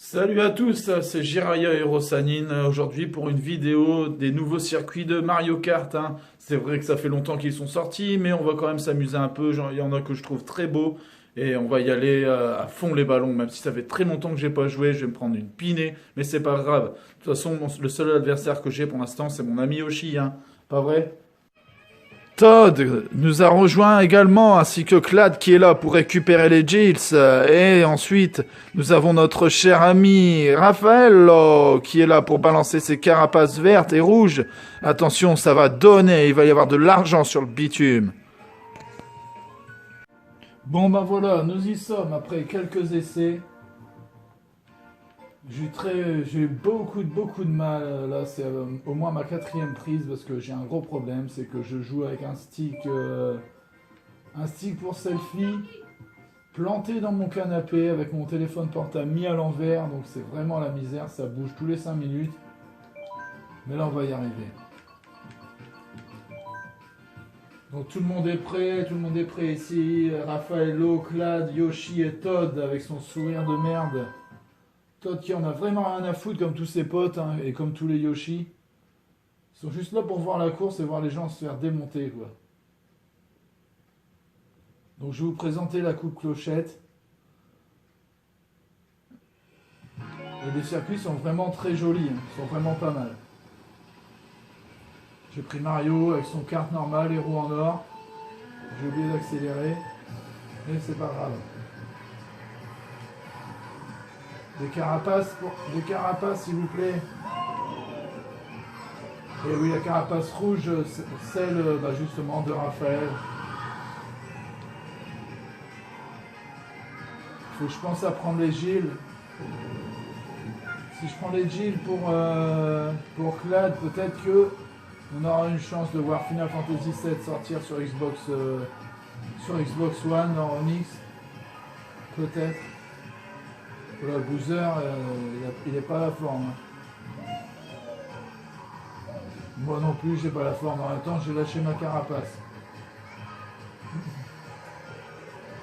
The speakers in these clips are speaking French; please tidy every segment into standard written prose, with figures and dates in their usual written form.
Salut à tous, c'est Jiraya et Rosanine aujourd'hui pour une vidéo des nouveaux circuits de Mario Kart, hein. C'est vrai que ça fait longtemps qu'ils sont sortis, mais on va quand même s'amuser un peu. Il y en a que je trouve très beaux et on va y aller à fond les ballons. Même si ça fait très longtemps que j'ai pas joué, je vais me prendre une pinée, mais c'est pas grave. De toute façon, le seul adversaire que j'ai pour l'instant, c'est mon ami Yoshi, hein. Pas vrai? Todd nous a rejoint également, ainsi que Clad qui est là pour récupérer les Gills. Et ensuite, nous avons notre cher ami Raffaello qui est là pour balancer ses carapaces vertes et rouges. Attention, ça va donner, il va y avoir de l'argent sur le bitume. Bon ben voilà, nous y sommes après quelques essais. J'ai eu beaucoup de mal. Là, c'est au moins ma quatrième prise parce que j'ai un gros problème, c'est que je joue avec un stick pour selfie, planté dans mon canapé avec mon téléphone portable mis à l'envers, donc c'est vraiment la misère, ça bouge tous les 5 minutes. Mais là, on va y arriver. Donc tout le monde est prêt ici. Raffaello, Clad, Yoshi et Todd avec son sourire de merde. Todd qui en a vraiment rien à foutre comme tous ses potes, hein, et comme tous les Yoshi. Ils sont juste là pour voir la course et voir les gens se faire démonter, quoi. Donc je vais vous présenter la coupe clochette. Et les circuits sont vraiment très jolis, hein, ils sont vraiment pas mal. J'ai pris Mario avec son kart normal, héros en or. J'ai oublié d'accélérer, mais c'est pas grave. Des carapaces s'il vous plaît. Et oui, la carapace rouge, celle justement de Raphaël. Faut que je pense à prendre les Gilles. Si je prends les Gilles pour Clad, peut-être que on aura une chance de voir Final Fantasy VII sortir sur Xbox One en remix. Peut-être. Voilà, Boozer, il n'est pas à la forme. Moi non plus, j'ai pas la forme. En même temps, j'ai lâché ma carapace.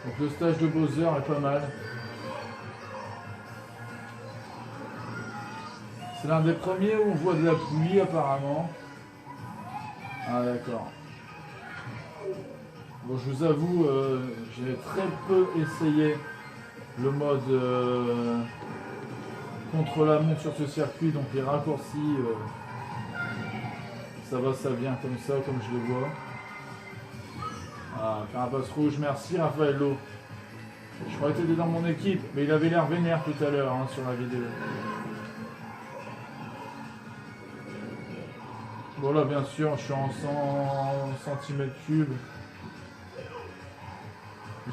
Donc le stage de Bowser est pas mal. C'est l'un des premiers où on voit de la pluie apparemment. Ah d'accord. Bon, je vous avoue, j'ai très peu essayé le mode contre-la-montre sur ce circuit, donc les raccourcis, ça va, ça vient comme ça, comme je le vois. Ah, carapace rouge, merci Raffaello. Je croyais que tu étais dans mon équipe, mais il avait l'air vénère tout à l'heure, hein, sur la vidéo. Bon là, bien sûr, je suis en 100 cm3.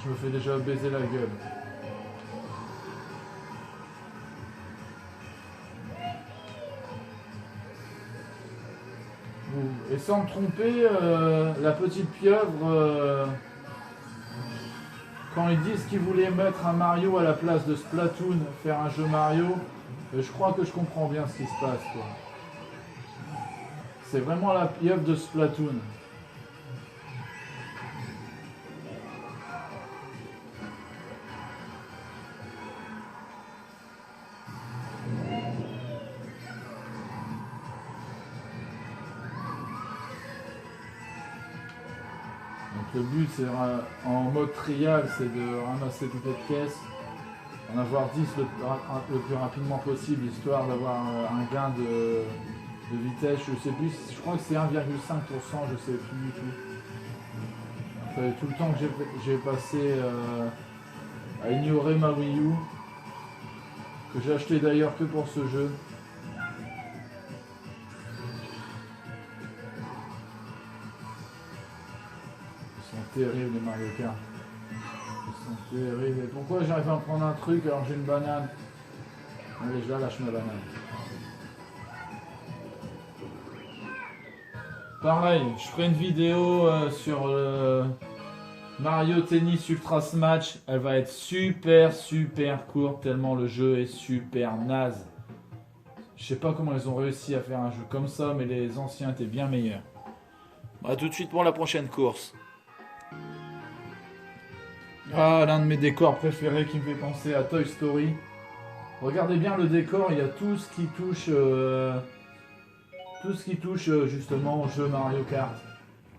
Je me fais déjà baiser la gueule. Et sans me tromper, la petite pieuvre, quand ils disent qu'ils voulaient mettre un Mario à la place de Splatoon, faire un jeu Mario, je crois que je comprends bien ce qui se passe, quoi. C'est vraiment la pieuvre de Splatoon. Donc le but, c'est en mode trial, c'est de ramasser toutes les pièces, en avoir 10 le plus rapidement possible, histoire d'avoir un gain de vitesse. Je sais plus, je crois que c'est 1,5%, je sais plus du tout. Enfin, tout le temps que j'ai passé à ignorer ma Wii U, que j'ai acheté d'ailleurs que pour ce jeu. Ils sont terribles les Mario Kart. Ils sont terribles. Et pourquoi j'arrive à en prendre un truc alors que j'ai une banane? Allez, je la lâche ma banane. Pareil, je ferai une vidéo sur Mario Tennis Ultra Smash. Elle va être super courte tellement le jeu est super naze. Je sais pas comment ils ont réussi à faire un jeu comme ça, mais les anciens étaient bien meilleurs. A tout de suite pour la prochaine course. Ah, l'un de mes décors préférés qui me fait penser à Toy Story. Regardez bien le décor, il y a tout ce qui touche, justement au jeu Mario Kart.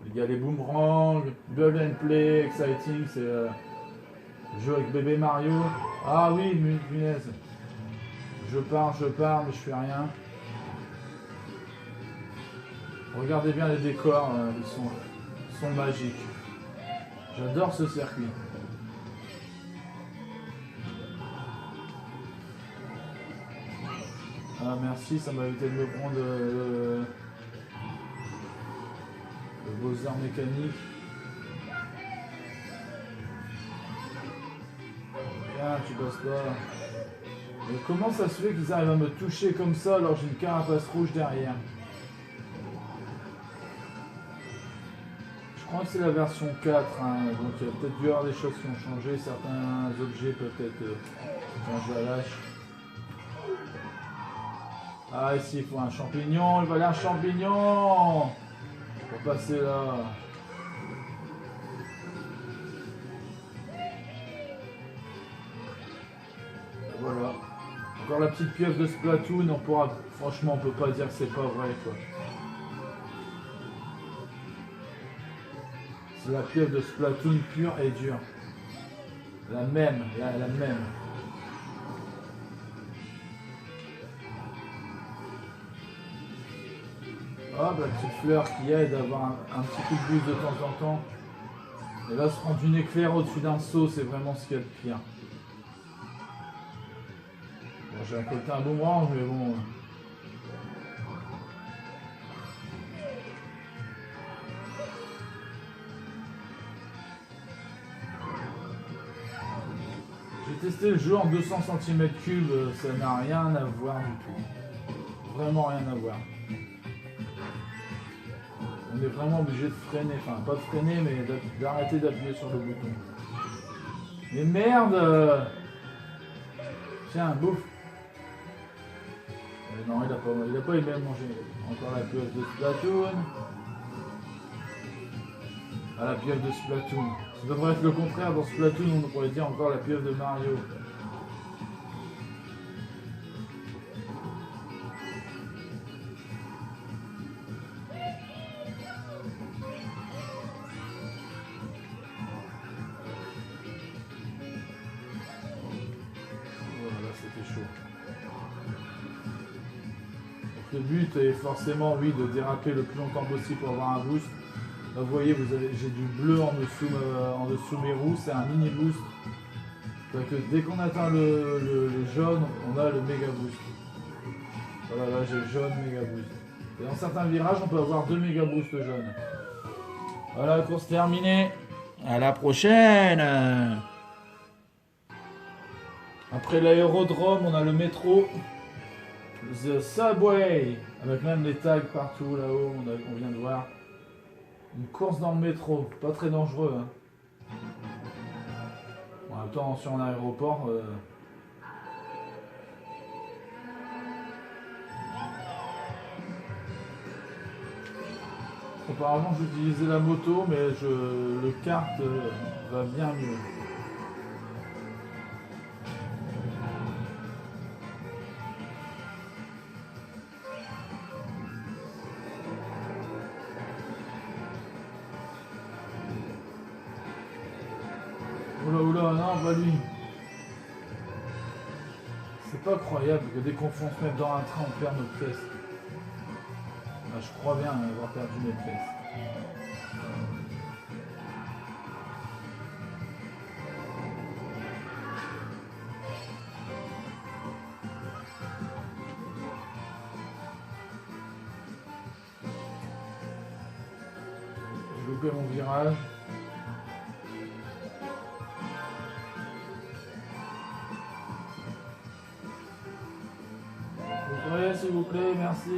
Il y a les boomerangs, Bug and Play, Exciting, c'est jeu avec bébé Mario. Ah oui, punaise. Je pars, mais je fais rien. Regardez bien les décors, ils sont magiques. J'adore ce circuit. Ah merci, ça m'a évité de me prendre le Bowser mécanique. Viens, tu passes pas. Mais comment ça se fait qu'ils arrivent à me toucher comme ça alors j'ai une carapace rouge derrière? Je crois que c'est la version 4, hein, donc il y a peut-être dû y avoir des choses qui ont changé, certains objets peut-être quand je la lâche. Ah ici il faut un champignon, il va aller un champignon pour passer là. Voilà. Encore la petite pieuvre de Splatoon, on pourra. Franchement on peut pas dire que c'est pas vrai quoi. C'est la pieuvre de Splatoon pure et dure. La même, la même. Hop, la petite fleur qui aide à avoir un petit coup de boost de temps en temps. Et là, se prendre une éclair au-dessus d'un seau, c'est vraiment ce qu'il y a de pire. Bon, j'ai récolté un boomerang, mais bon. J'ai testé le jeu en 200 cm3, ça n'a rien à voir du tout. Vraiment rien à voir. On est vraiment obligé de freiner, enfin pas de freiner, mais d'arrêter d'appuyer sur le bouton. Mais merde! Tiens, bouffe! Non, il a pas aimé manger. Encore la pieuvre de Splatoon. Ah, la pieuvre de Splatoon. Ça devrait être le contraire, dans Splatoon on pourrait dire encore la pieuvre de Mario. Le but est forcément, oui, de déraper le plus longtemps possible pour avoir un boost. Là, vous voyez, j'ai du bleu en dessous mes roues, c'est un mini boost. Donc dès qu'on atteint le jaune, on a le méga boost. Voilà, là j'ai le jaune méga boost. Et dans certains virages, on peut avoir 2 méga boosts jaunes. Voilà, course terminée. À la prochaine. Après l'aérodrome, on a le métro. The Subway, avec même les tags partout là-haut, on vient de voir. Une course dans le métro, pas très dangereux. Hein. En même temps, sur un aéroport. Auparavant, j'utilisais la moto, mais le kart va bien mieux. Oula, non, pas lui. C'est pas croyable que dès qu'on fonce même dans un train, on perd notre pièce. Ah, je crois bien avoir perdu mes pièces. J'ai loupé mon virage. S'il vous plaît, merci.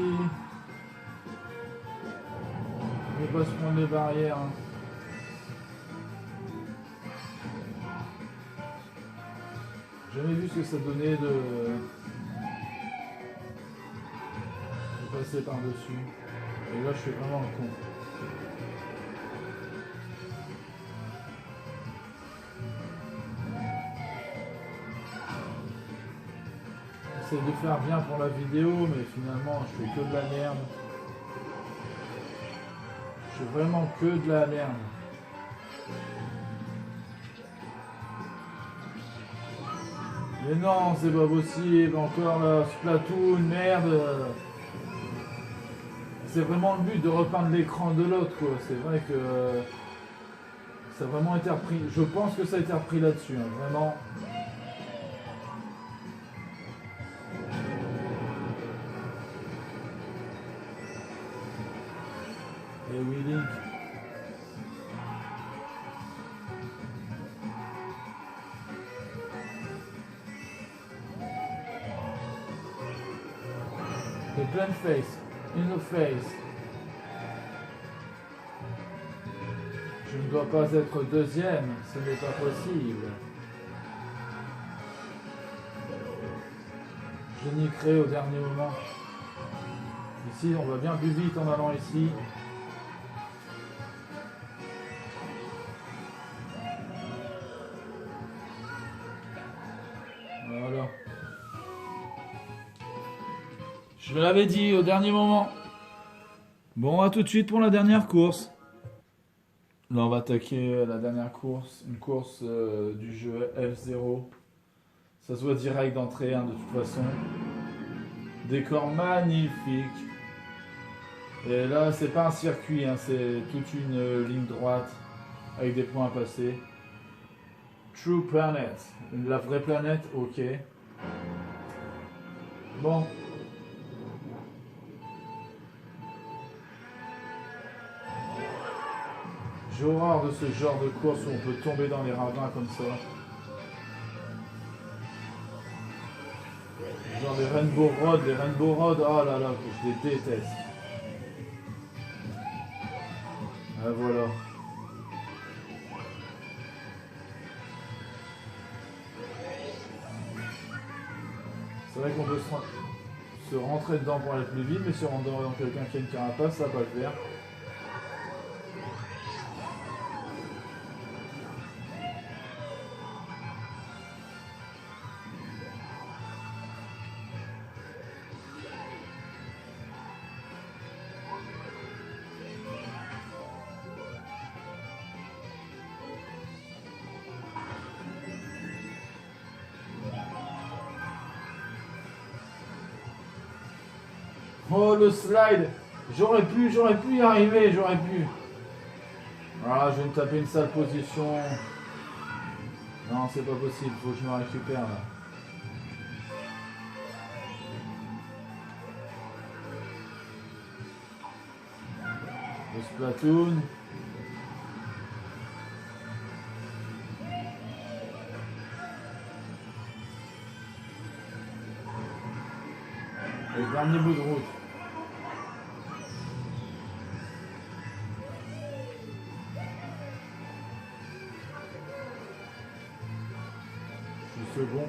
Je vais pas se prendre les barrières. Hein. J'ai jamais vu ce que ça donnait de passer par-dessus. Et là, je suis vraiment un con. J'essaie de faire bien pour la vidéo, mais finalement je fais que de la merde. Je fais vraiment que de la merde. Mais non, c'est pas possible, encore là, Splatoon, merde. C'est vraiment le but de repeindre l'écran de l'autre, quoi. C'est vrai que ça a vraiment été repris. Je pense que ça a été repris là-dessus, hein, vraiment. Et oui, Link. The plain face, in the face. Je ne dois pas être deuxième, ce n'est pas possible. Je n'y crée au dernier moment. Ici, on va bien plus vite en allant ici. Voilà. Je l'avais dit au dernier moment. Bon, à tout de suite pour la dernière course. Là, on va attaquer la dernière course. Une course du jeu F0. Ça se voit direct d'entrée, hein, de toute façon. Décor magnifique. Et là, c'est pas un circuit, hein, c'est toute une ligne droite avec des points à passer. True Planet. La vraie planète, ok. Bon. J'ai horreur de ce genre de course où on peut tomber dans les ravins comme ça. Genre les Rainbow Road, oh là là, je les déteste. Ah voilà. C'est vrai qu'on peut se rentrer dedans pour aller plus vite, mais si on rentre dans quelqu'un qui a une carapace, ça va pas le faire. Oh le slide. J'aurais pu y arriver, j'aurais pu. Voilà, je vais me taper une sale position. Non, c'est pas possible, faut que je me récupère là. Le Splatoon. Le dernier bout de route. Je suis second.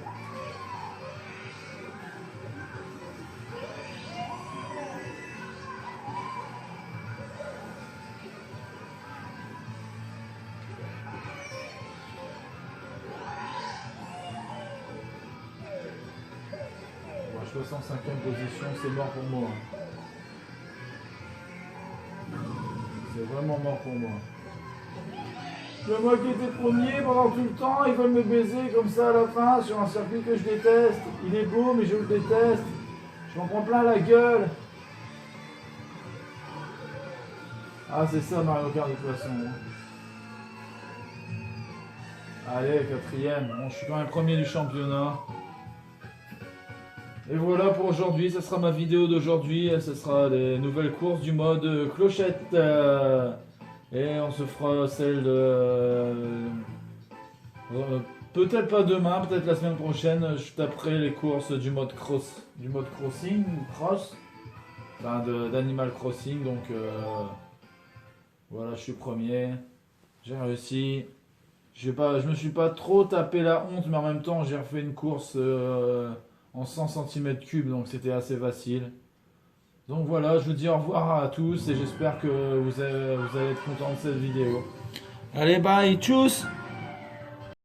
Bon, 65e position, c'est mort pour moi. C'est vraiment mort pour moi. C'est moi qui étais premier pendant tout le temps, ils veulent me baiser comme ça à la fin sur un circuit que je déteste. Il est beau mais je le déteste. Je m'en prends plein la gueule. Ah c'est ça Mario Kart de toute façon. Allez, 4e. Bon, je suis quand même premier du championnat. Et voilà pour aujourd'hui, ce sera ma vidéo d'aujourd'hui. Ce sera les nouvelles courses du mode clochette. Et on se fera celle de... peut-être pas demain, peut-être la semaine prochaine. Je taperai les courses du mode crossing, enfin d'Animal Crossing. Donc voilà, je suis premier. J'ai réussi. Je me suis pas trop tapé la honte, mais en même temps j'ai refait une course en 100 cm3, donc c'était assez facile. Donc voilà, je vous dis au revoir à tous et j'espère que vous allez être contents de cette vidéo. Allez, bye, tchuss!